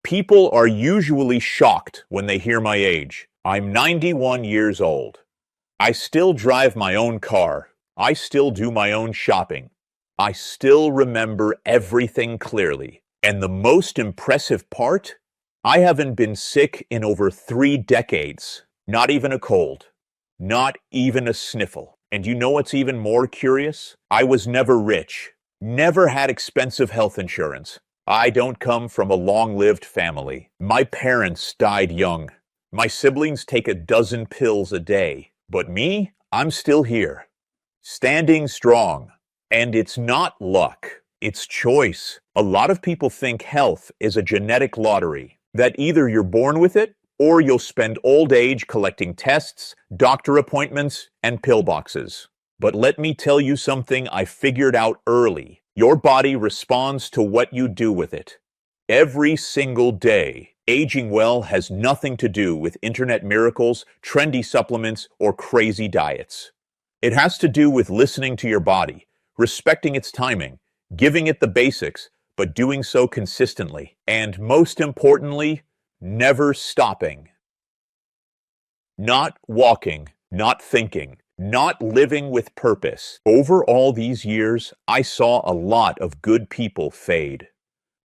People are usually shocked when they hear my age. I'm 91 years old. I still drive my own car. I still do my own shopping. I still remember everything clearly. And the most impressive part? I haven't been sick in over 3 decades. Not even a cold. Not even a sniffle. And you know what's even more curious? I was never rich. Never had expensive health insurance. I don't come from a long-lived family. My parents died young. My siblings take a dozen pills a day. But me, I'm still here. Standing strong. And it's not luck. It's choice. A lot of people think health is a genetic lottery, that either you're born with it, or you'll spend old age collecting tests, doctor appointments, and pill boxes. But let me tell you something I figured out early. Your body responds to what you do with it. Every single day. Aging well has nothing to do with internet miracles, trendy supplements, or crazy diets. It has to do with listening to your body, respecting its timing, giving it the basics, but doing so consistently. And most importantly, never stopping. Not walking, not thinking, not living with purpose. Over all these years, I saw a lot of good people fade.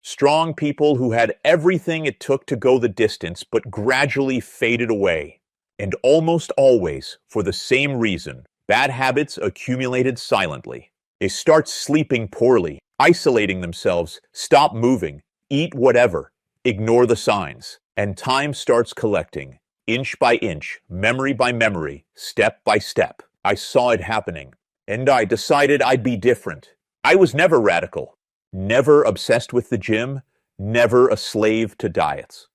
Strong people who had everything it took to go the distance, but gradually faded away. And almost always, for the same reason, bad habits accumulated silently. They start sleeping poorly, isolating themselves, stop moving, eat whatever, ignore the signs, and time starts collecting. Inch by inch, memory by memory, step by step. I saw it happening, and I decided I'd be different. I was never radical, never obsessed with the gym, never a slave to diets.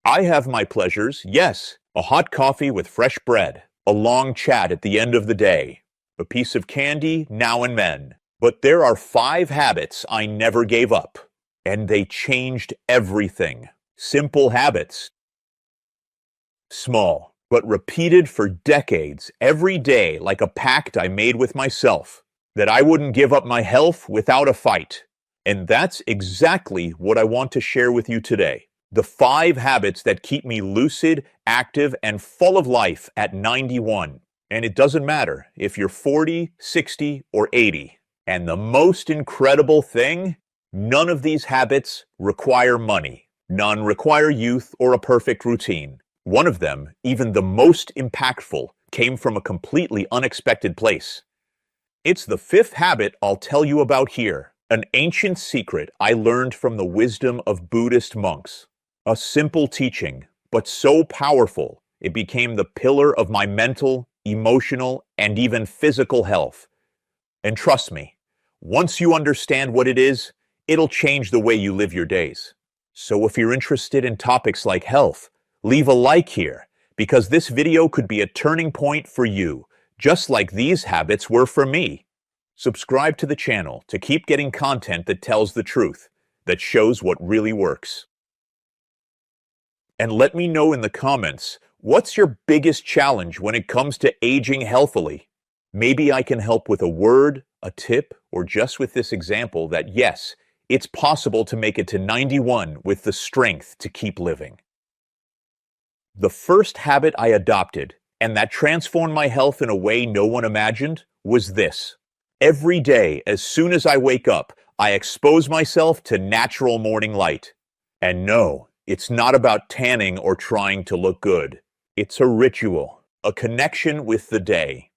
I have my pleasures, yes, a hot coffee with fresh bread, a long chat at the end of the day, a piece of candy now and then. But there are 5 habits I never gave up, and they changed everything. Simple habits. Small, but repeated for decades, every day, like a pact I made with myself, that I wouldn't give up my health without a fight. And that's exactly what I want to share with you today. The 5 habits that keep me lucid, active, and full of life at 91. And it doesn't matter if you're 40, 60, or 80. And the most incredible thing, none of these habits require money. None require youth or a perfect routine. One of them, even the most impactful, came from a completely unexpected place. It's the 5th habit I'll tell you about here, an ancient secret I learned from the wisdom of Buddhist monks. A simple teaching, but so powerful, it became the pillar of my mental, emotional, and even physical health. And trust me, once you understand what it is, it'll change the way you live your days. So if you're interested in topics like health, leave a like here, because this video could be a turning point for you, just like these habits were for me. Subscribe to the channel to keep getting content that tells the truth, that shows what really works. And let me know in the comments, what's your biggest challenge when it comes to aging healthily? Maybe I can help with a word, a tip, or just with this example that yes, it's possible to make it to 91 with the strength to keep living. The first habit I adopted, and that transformed my health in a way no one imagined, was this. Every day, as soon as I wake up, I expose myself to natural morning light. And no, it's not about tanning or trying to look good. It's a ritual, a connection with the day.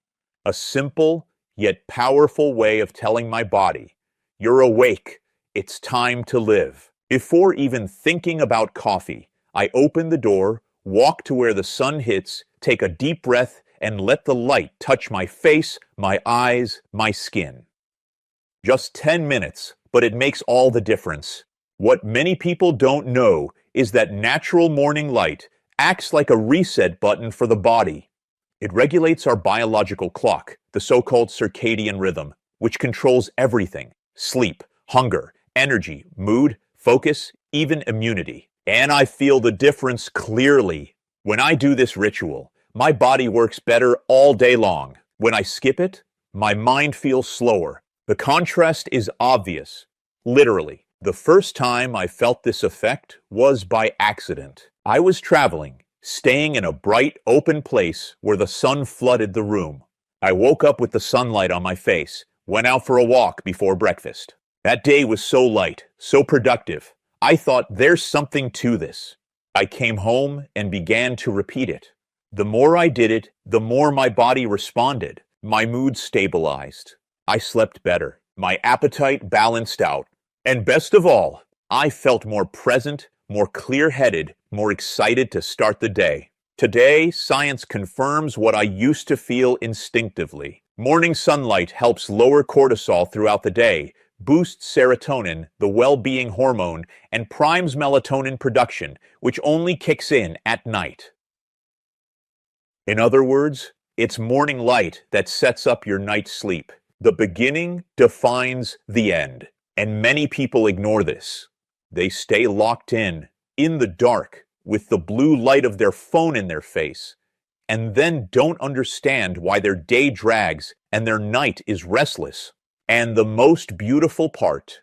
A simple, yet powerful way of telling my body, you're awake, it's time to live. Before even thinking about coffee, I open the door, walk to where the sun hits, take a deep breath, and let the light touch my face, my eyes, my skin. Just 10 minutes, but it makes all the difference. What many people don't know is that natural morning light acts like a reset button for the body. It regulates our biological clock, the so-called circadian rhythm, which controls everything: sleep, hunger, energy, mood, focus, even immunity. And I feel the difference clearly. When I do this ritual, my body works better all day long. When I skip it, my mind feels slower. The contrast is obvious. Literally, The first time I felt this effect was by accident. I was traveling, staying in a bright, open place where the sun flooded the room. I woke up with the sunlight on my face, went out for a walk before breakfast. That day was so light, so productive. I thought, there's something to this. I came home and began to repeat it. The more I did it, the more my body responded. My mood stabilized. I slept better. My appetite balanced out. And best of all, I felt more present, more clear-headed, more excited to start the day. Today, science confirms what I used to feel instinctively. Morning sunlight helps lower cortisol throughout the day, boosts serotonin, the well-being hormone, and primes melatonin production, which only kicks in at night. In other words, it's morning light that sets up your night's sleep. The beginning defines the end, and many people ignore this. They stay locked in the dark, with the blue light of their phone in their face, and then don't understand why their day drags and their night is restless. And the most beautiful part,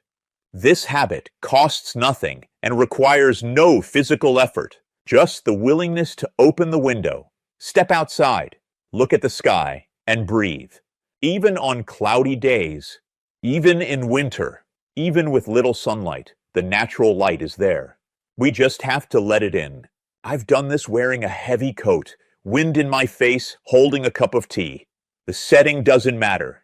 this habit costs nothing and requires no physical effort, just the willingness to open the window, step outside, look at the sky, and breathe. Even on cloudy days, even in winter, even with little sunlight, the natural light is there. We just have to let it in. I've done this wearing a heavy coat, wind in my face, holding a cup of tea. The setting doesn't matter.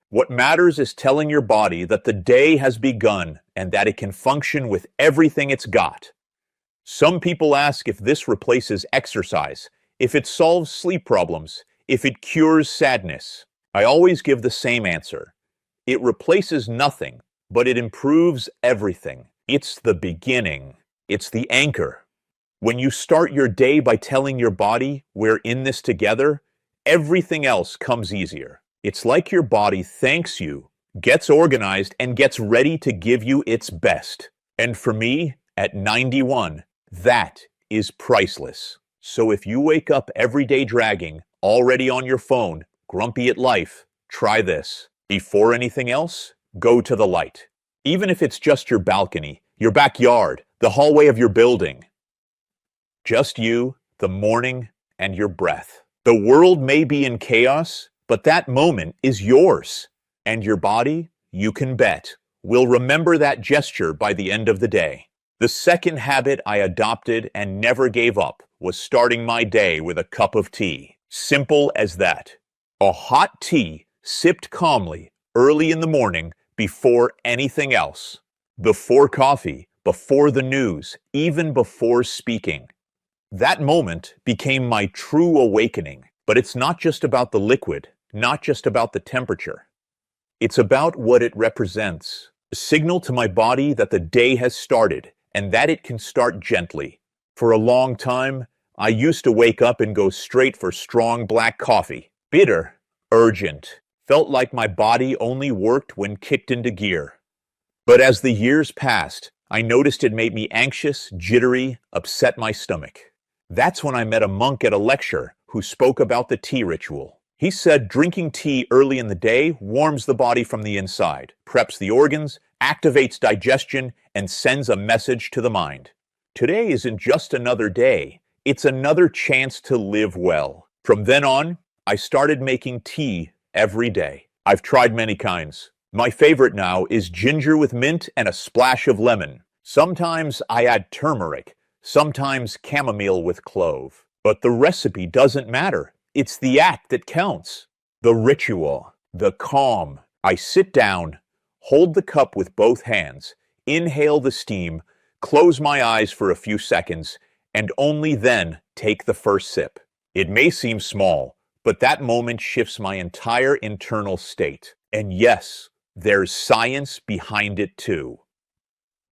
What matters is telling your body that the day has begun and that it can function with everything it's got. Some people ask if this replaces exercise, if it solves sleep problems, if it cures sadness. I always give the same answer. It replaces nothing, but it improves everything. It's the beginning. It's the anchor. When you start your day by telling your body, we're in this together, everything else comes easier. It's like your body thanks you, gets organized, and gets ready to give you its best. And for me, at 91, that is priceless. So if you wake up every day dragging, already on your phone, grumpy at life, try this. Before anything else, go to the light. Even if it's just your balcony, your backyard, the hallway of your building. Just you, the morning, and your breath. The world may be in chaos, but that moment is yours. And your body, you can bet, will remember that gesture by the end of the day. The second habit I adopted and never gave up was starting my day with a cup of tea. Simple as that. A hot tea sipped calmly early in the morning before anything else. Before coffee, before the news, even before speaking. That moment became my true awakening. But it's not just about the liquid, not just about the temperature. It's about what it represents. A signal to my body that the day has started and that it can start gently. For a long time, I used to wake up and go straight for strong black coffee. Bitter, urgent, felt like my body only worked when kicked into gear. But as the years passed, I noticed it made me anxious, jittery, upset my stomach. That's when I met a monk at a lecture who spoke about the tea ritual. He said drinking tea early in the day warms the body from the inside, preps the organs, activates digestion, and sends a message to the mind. Today isn't just another day, it's another chance to live well. From then on, I started making tea every day. I've tried many kinds. My favorite now is ginger with mint and a splash of lemon. Sometimes I add turmeric, sometimes chamomile with clove. But the recipe doesn't matter. It's the act that counts. The ritual, the calm. I sit down, hold the cup with both hands, inhale the steam, close my eyes for a few seconds, and only then take the first sip. It may seem small, but that moment shifts my entire internal state. And yes, there's science behind it too.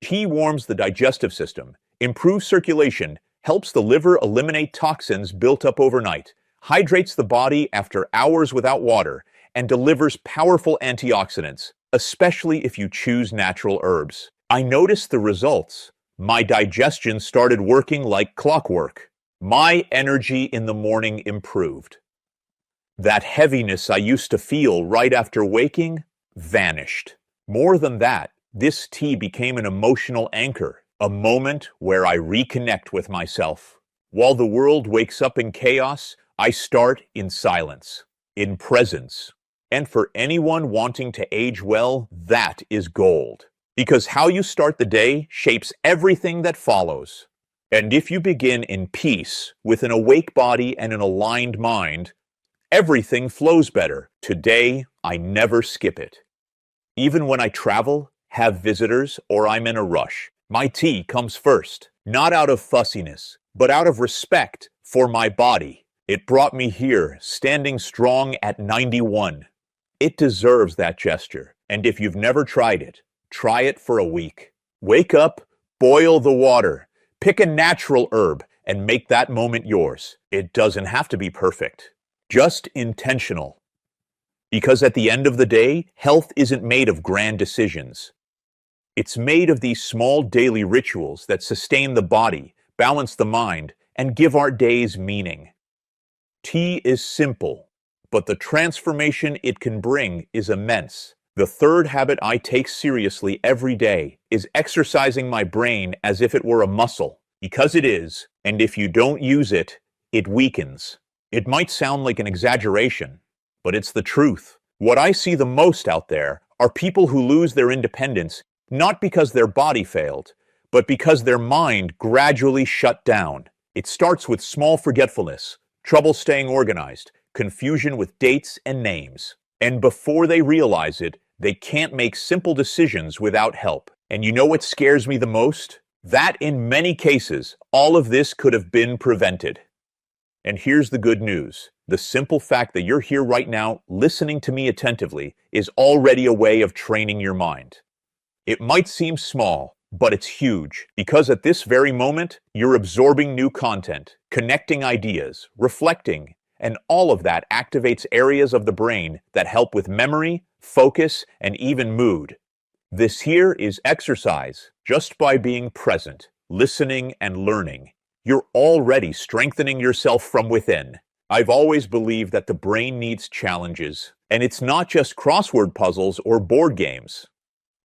Tea warms the digestive system, improves circulation, helps the liver eliminate toxins built up overnight, hydrates the body after hours without water, and delivers powerful antioxidants, especially if you choose natural herbs. I noticed the results. My digestion started working like clockwork. My energy in the morning improved. That heaviness I used to feel right after waking vanished. More than that, This tea became an emotional anchor, a moment where I reconnect with myself. While the world wakes up in chaos, I start in silence, in presence. And for anyone wanting to age well, that is gold. Because how you start the day shapes everything that follows. And if you begin in peace, with an awake body and an aligned mind, everything flows better. Today, I never skip it. Even when I travel, have visitors, or I'm in a rush, my tea comes first, not out of fussiness, but out of respect for my body. It brought me here, standing strong at 91. It deserves that gesture, and if you've never tried it, try it for a week. Wake up, boil the water, pick a natural herb, and make that moment yours. It doesn't have to be perfect, just intentional. Because at the end of the day, health isn't made of grand decisions. It's made of these small daily rituals that sustain the body, balance the mind, and give our days meaning. Tea is simple, but the transformation it can bring is immense. The third habit I take seriously every day is exercising my brain as if it were a muscle, because it is, and if you don't use it, it weakens. It might sound like an exaggeration, but it's the truth. What I see the most out there are people who lose their independence not because their body failed, but because their mind gradually shut down. It starts with small forgetfulness, trouble staying organized, confusion with dates and names. And before they realize it, they can't make simple decisions without help. And you know what scares me the most? That in many cases, all of this could have been prevented. And here's the good news. The simple fact that you're here right now, listening to me attentively, is already a way of training your mind. It might seem small, but it's huge, because at this very moment, you're absorbing new content, connecting ideas, reflecting, and all of that activates areas of the brain that help with memory, focus, and even mood. This here is exercise. Just by being present, listening, and learning, you're already strengthening yourself from within. I've always believed that the brain needs challenges, and it's not just crossword puzzles or board games.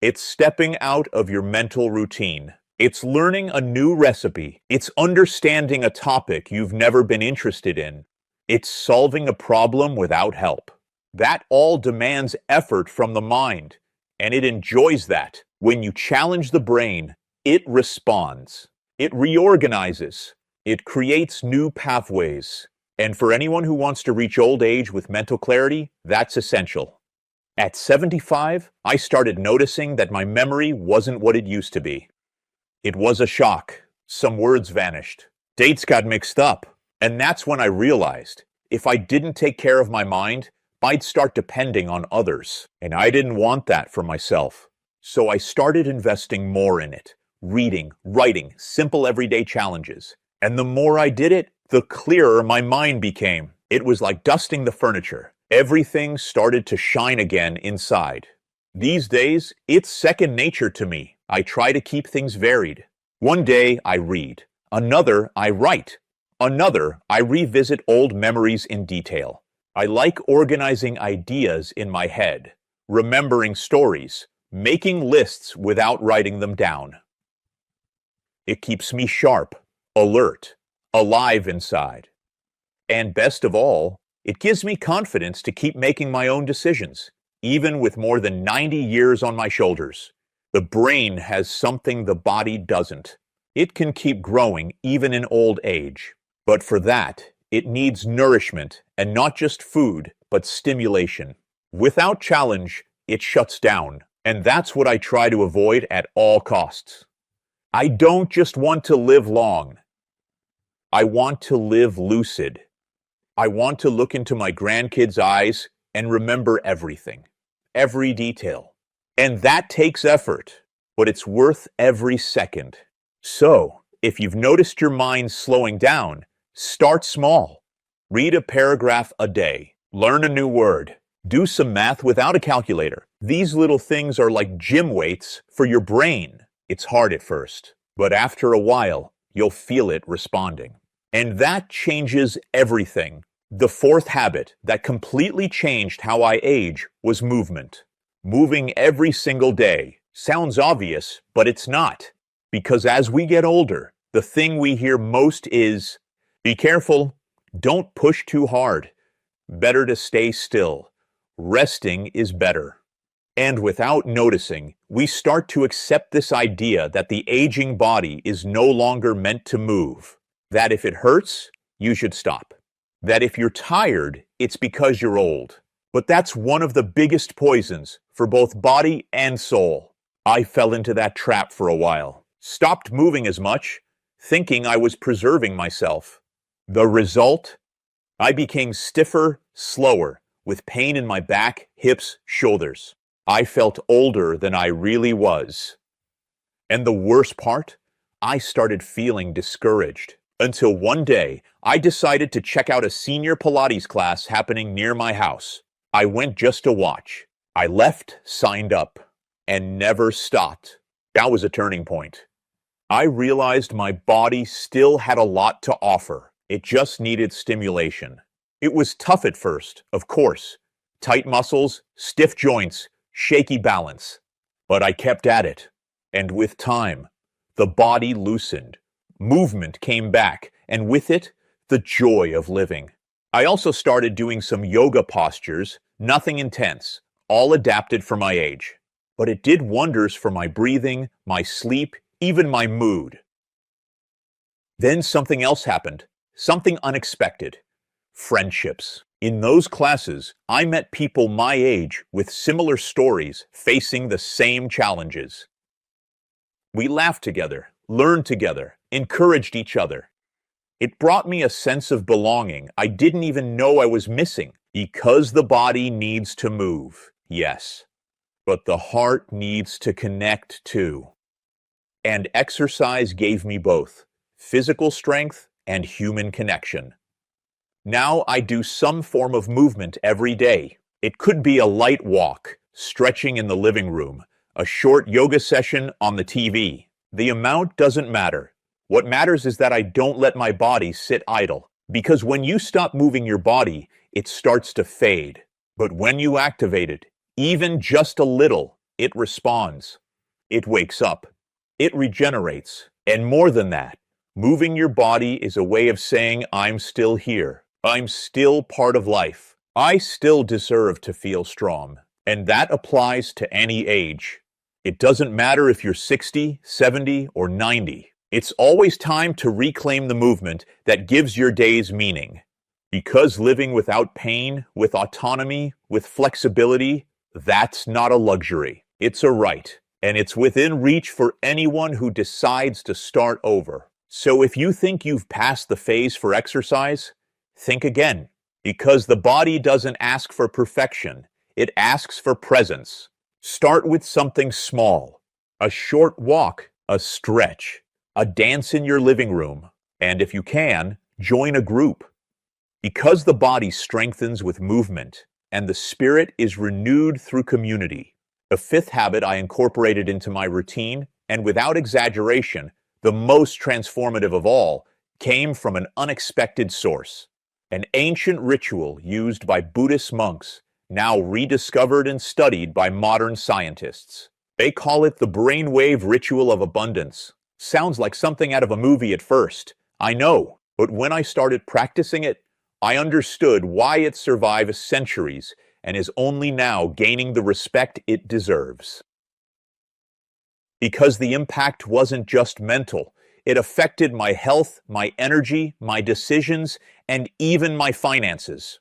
It's stepping out of your mental routine. It's learning a new recipe. It's understanding a topic you've never been interested in. It's solving a problem without help. That all demands effort from the mind, and it enjoys that. When you challenge the brain, it responds. It reorganizes. It creates new pathways. And for anyone who wants to reach old age with mental clarity, that's essential. At 75, I started noticing that my memory wasn't what it used to be. It was a shock. Some words vanished. Dates got mixed up. And that's when I realized, if I didn't take care of my mind, I'd start depending on others. And I didn't want that for myself. So I started investing more in it. Reading, writing, simple everyday challenges. And the more I did it, the clearer my mind became. It was like dusting the furniture. Everything started to shine again inside. These days, it's second nature to me. I try to keep things varied. One day, I read. Another, I write. Another, I revisit old memories in detail. I like organizing ideas in my head, remembering stories, making lists without writing them down. It keeps me sharp, alert, alive inside. And best of all, it gives me confidence to keep making my own decisions, even with more than 90 years on my shoulders. The brain has something the body doesn't. It can keep growing even in old age. But for that, it needs nourishment, and not just food, but stimulation. Without challenge, it shuts down, and that's what I try to avoid at all costs. I don't just want to live long. I want to live lucid. I want to look into my grandkids' eyes and remember everything, every detail. And that takes effort, but it's worth every second. So, if you've noticed your mind slowing down, start small. Read a paragraph a day. Learn a new word. Do some math without a calculator. These little things are like gym weights for your brain. It's hard at first, but after a while, you'll feel it responding. And that changes everything. The fourth habit that completely changed how I age was movement. Moving every single day, Sounds obvious, but it's not. Because as we get older, the thing we hear most is, be careful, don't push too hard. Better to stay still. Resting is better. And without noticing, we start to accept this idea that the aging body is no longer meant to move. That if it hurts, you should stop. That if you're tired, it's because you're old. But that's one of the biggest poisons for both body and soul. I fell into that trap for a while. Stopped moving as much, thinking I was preserving myself. The result? I became stiffer, slower, with pain in my back, hips, shoulders. I felt older than I really was. And the worst part? I started feeling discouraged. Until one day, I decided to check out a senior Pilates class happening near my house. I went just to watch. I left, signed up, and never stopped. That was a turning point. I realized my body still had a lot to offer. It just needed stimulation. It was tough at first, of course. Tight muscles, stiff joints, shaky balance. But I kept at it. And with time, the body loosened. Movement came back, and with it, the joy of living. I also started doing some yoga postures, nothing intense, all adapted for my age. But it did wonders for my breathing, my sleep, even my mood. Then something else happened, something unexpected. Friendships. In those classes, I met people my age with similar stories facing the same challenges. We laughed together, learned together, encouraged each other. It brought me a sense of belonging I didn't even know I was missing, because the body needs to move, yes, but the heart needs to connect too. And exercise gave me both physical strength and human connection. Now I do some form of movement every day. It could be a light walk, stretching in the living room, a short yoga session on the TV. The amount doesn't matter. What matters is that I don't let my body sit idle. Because when you stop moving your body, it starts to fade. But when you activate it, even just a little, it responds. It wakes up. It regenerates. And more than that, moving your body is a way of saying, I'm still here. I'm still part of life. I still deserve to feel strong. And that applies to any age. It doesn't matter if you're 60, 70, or 90. It's always time to reclaim the movement that gives your days meaning. Because living without pain, with autonomy, with flexibility, that's not a luxury. It's a right. And it's within reach for anyone who decides to start over. So if you think you've passed the phase for exercise, think again. Because the body doesn't ask for perfection. It asks for presence. Start with something small. A short walk, a stretch, a dance in your living room. And if you can, join a group. Because the body strengthens with movement, and the spirit is renewed through community. The fifth habit I incorporated into my routine, and without exaggeration, the most transformative of all, came from an unexpected source. An ancient ritual used by Buddhist monks, now rediscovered and studied by modern scientists. They call it the brainwave ritual of abundance. Sounds like something out of a movie at first. I know, but when I started practicing it, I understood why it survived centuries and is only now gaining the respect it deserves. Because the impact wasn't just mental, it affected my health, my energy, my decisions, and even my finances.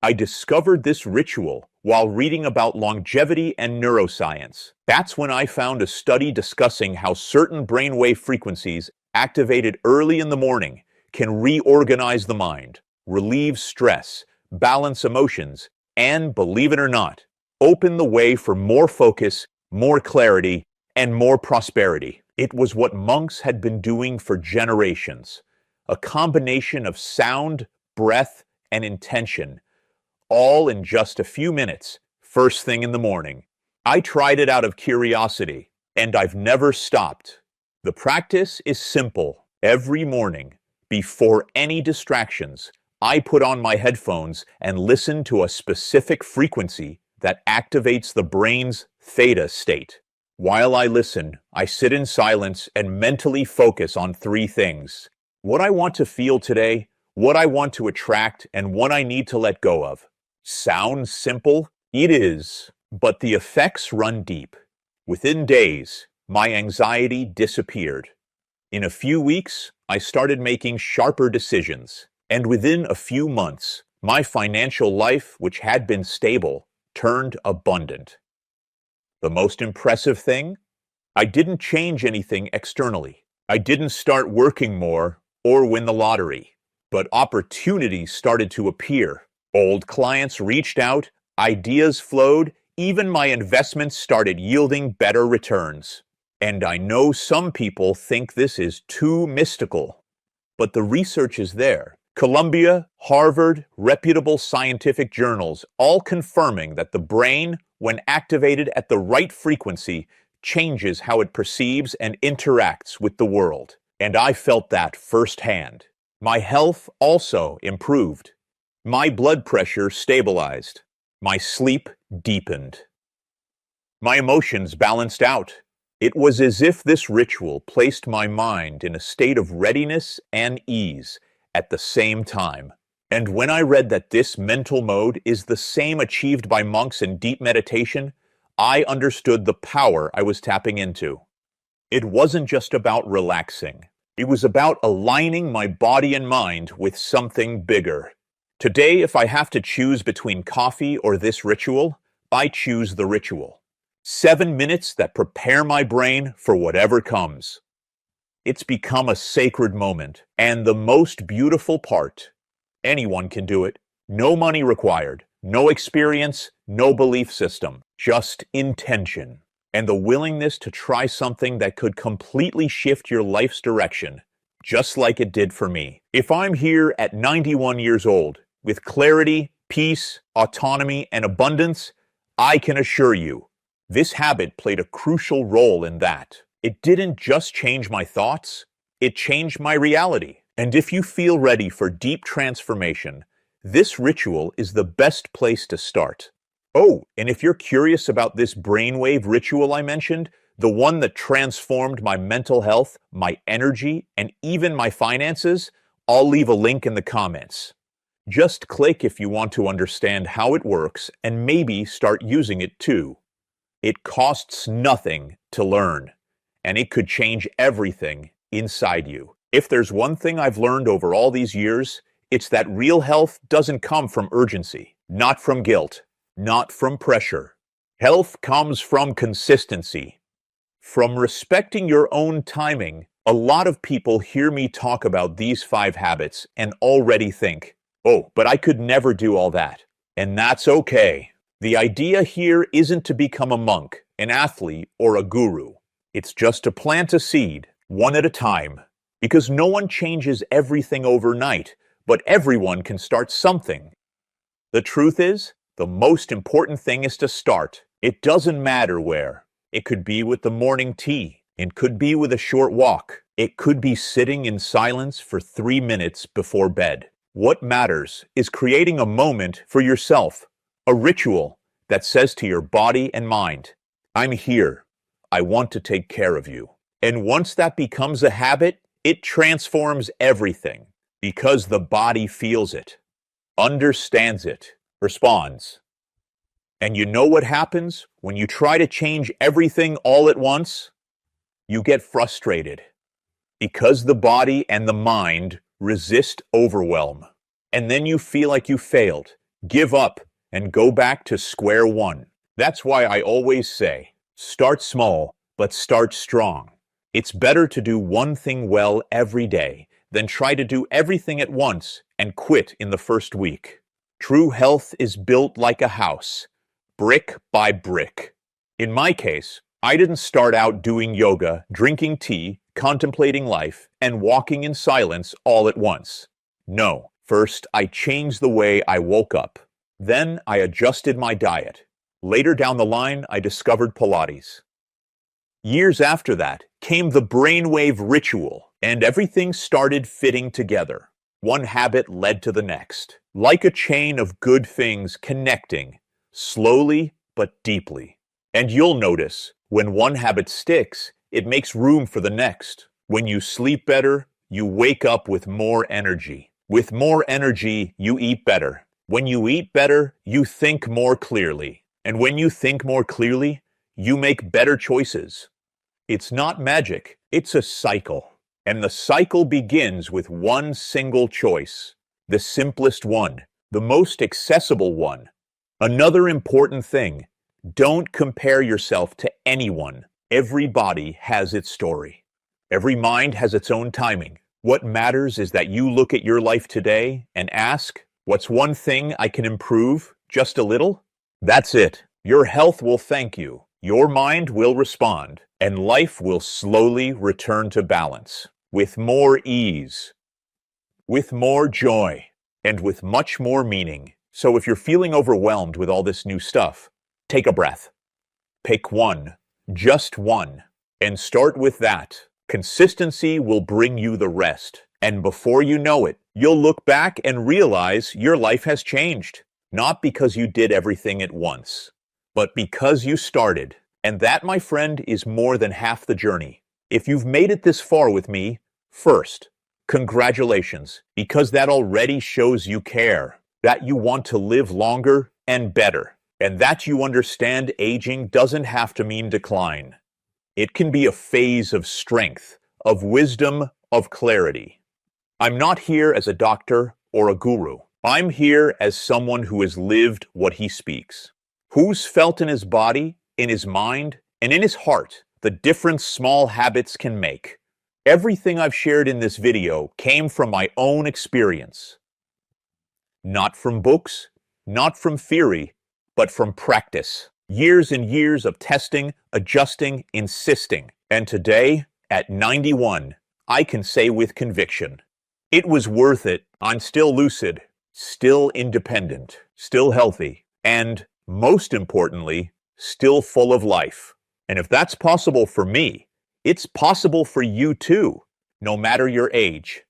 I discovered this ritual while reading about longevity and neuroscience. That's when I found a study discussing how certain brainwave frequencies activated early in the morning can reorganize the mind, relieve stress, balance emotions, and, believe it or not, open the way for more focus, more clarity, and more prosperity. It was what monks had been doing for generations, a combination of sound, breath, and intention, all in just a few minutes, first thing in the morning. I tried it out of curiosity, and I've never stopped. The practice is simple. Every morning, before any distractions, I put on my headphones and listen to a specific frequency that activates the brain's theta state. While I listen, I sit in silence and mentally focus on three things: what I want to feel today, what I want to attract, and what I need to let go of. Sounds simple? It is, but the effects run deep. Within days, my anxiety disappeared. In a few weeks, I started making sharper decisions. And within a few months, my financial life, which had been stable, turned abundant. The most impressive thing? I didn't change anything externally. I didn't start working more or win the lottery. But opportunities started to appear. Old clients reached out, ideas flowed, even my investments started yielding better returns. And I know some people think this is too mystical, but the research is there. Columbia, Harvard, reputable scientific journals, all confirming that the brain, when activated at the right frequency, changes how it perceives and interacts with the world. And I felt that firsthand. My health also improved. My blood pressure stabilized. My sleep deepened. My emotions balanced out. It was as if this ritual placed my mind in a state of readiness and ease at the same time. And when I read that this mental mode is the same achieved by monks in deep meditation, I understood the power I was tapping into. It wasn't just about relaxing. It was about aligning my body and mind with something bigger. Today, if I have to choose between coffee or this ritual, I choose the ritual. 7 minutes that prepare my brain for whatever comes. It's become a sacred moment, and the most beautiful part, anyone can do it. No money required, no experience, no belief system, just intention, and the willingness to try something that could completely shift your life's direction, just like it did for me. If I'm here at 91 years old, with clarity, peace, autonomy, and abundance, I can assure you, this habit played a crucial role in that. It didn't just change my thoughts, it changed my reality. And if you feel ready for deep transformation, this ritual is the best place to start. Oh, and if you're curious about this brainwave ritual I mentioned, the one that transformed my mental health, my energy, and even my finances, I'll leave a link in the comments. Just click if you want to understand how it works and maybe start using it too. It costs nothing to learn, and it could change everything inside you. If there's one thing I've learned over all these years, it's that real health doesn't come from urgency, not from guilt, not from pressure. Health comes from consistency, from respecting your own timing. A lot of people hear me talk about these 5 habits and already think, oh, but I could never do all that. And that's okay. The idea here isn't to become a monk, an athlete, or a guru. It's just to plant a seed, one at a time. Because no one changes everything overnight, but everyone can start something. The truth is, the most important thing is to start. It doesn't matter where. It could be with the morning tea. It could be with a short walk. It could be sitting in silence for 3 minutes before bed. What matters is creating a moment for yourself. A ritual that says to your body and mind, I'm here. I want to take care of you. And once that becomes a habit, it transforms everything because the body feels it, understands it, responds. And you know what happens when you try to change everything all at once? You get frustrated because the body and the mind resist overwhelm. And then you feel like you failed, give up, and go back to square one. That's why I always say, start small, but start strong. It's better to do one thing well every day than try to do everything at once and quit in the first week. True health is built like a house, brick by brick. In my case, I didn't start out doing yoga, drinking tea, contemplating life, and walking in silence all at once. No, first I changed the way I woke up. Then I adjusted my diet. Later down the line, I discovered Pilates. Years after that came the brainwave ritual, and everything started fitting together. One habit led to the next, like a chain of good things connecting, slowly but deeply. And you'll notice, When one habit sticks, it makes room for the next. When you sleep better, you wake up with more energy. With more energy, you eat better. When you eat better, you think more clearly. And when you think more clearly, you make better choices. It's not magic, it's a cycle. And the cycle begins with one single choice. The simplest one, the most accessible one. Another important thing, don't compare yourself to anyone. Every body has its story. Every mind has its own timing. What matters is that you look at your life today and ask, what's one thing I can improve just a little? That's it. Your health will thank you. Your mind will respond, and life will slowly return to balance, with more ease, with more joy, and with much more meaning. So if you're feeling overwhelmed with all this new stuff, take a breath. Pick one, just one, and start with that. Consistency will bring you the rest, and before you know it, you'll look back and realize your life has changed, not because you did everything at once, but because you started. And that, my friend, is more than half the journey. If you've made it this far with me, first, congratulations, because that already shows you care, that you want to live longer and better, and that you understand aging doesn't have to mean decline. It can be a phase of strength, of wisdom, of clarity. I'm not here as a doctor or a guru. I'm here as someone who has lived what he speaks, who's felt in his body, in his mind, and in his heart the difference small habits can make. Everything I've shared in this video came from my own experience. Not from books, not from theory, but from practice. Years and years of testing, adjusting, insisting. And today, at 91, I can say with conviction, it was worth it. I'm still lucid, still independent, still healthy, and, most importantly, still full of life. And if that's possible for me, it's possible for you too, no matter your age.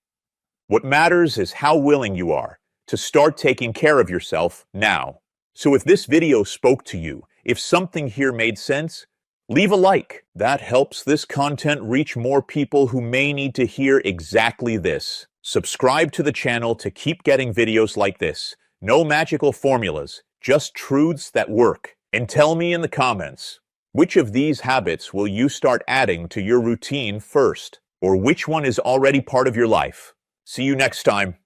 What matters is how willing you are to start taking care of yourself now. So if this video spoke to you, if something here made sense, leave a like. That helps this content reach more people who may need to hear exactly this. Subscribe to the channel to keep getting videos like this. No magical formulas, just truths that work. And tell me in the comments, which of these habits will you start adding to your routine first? Or which one is already part of your life? See you next time.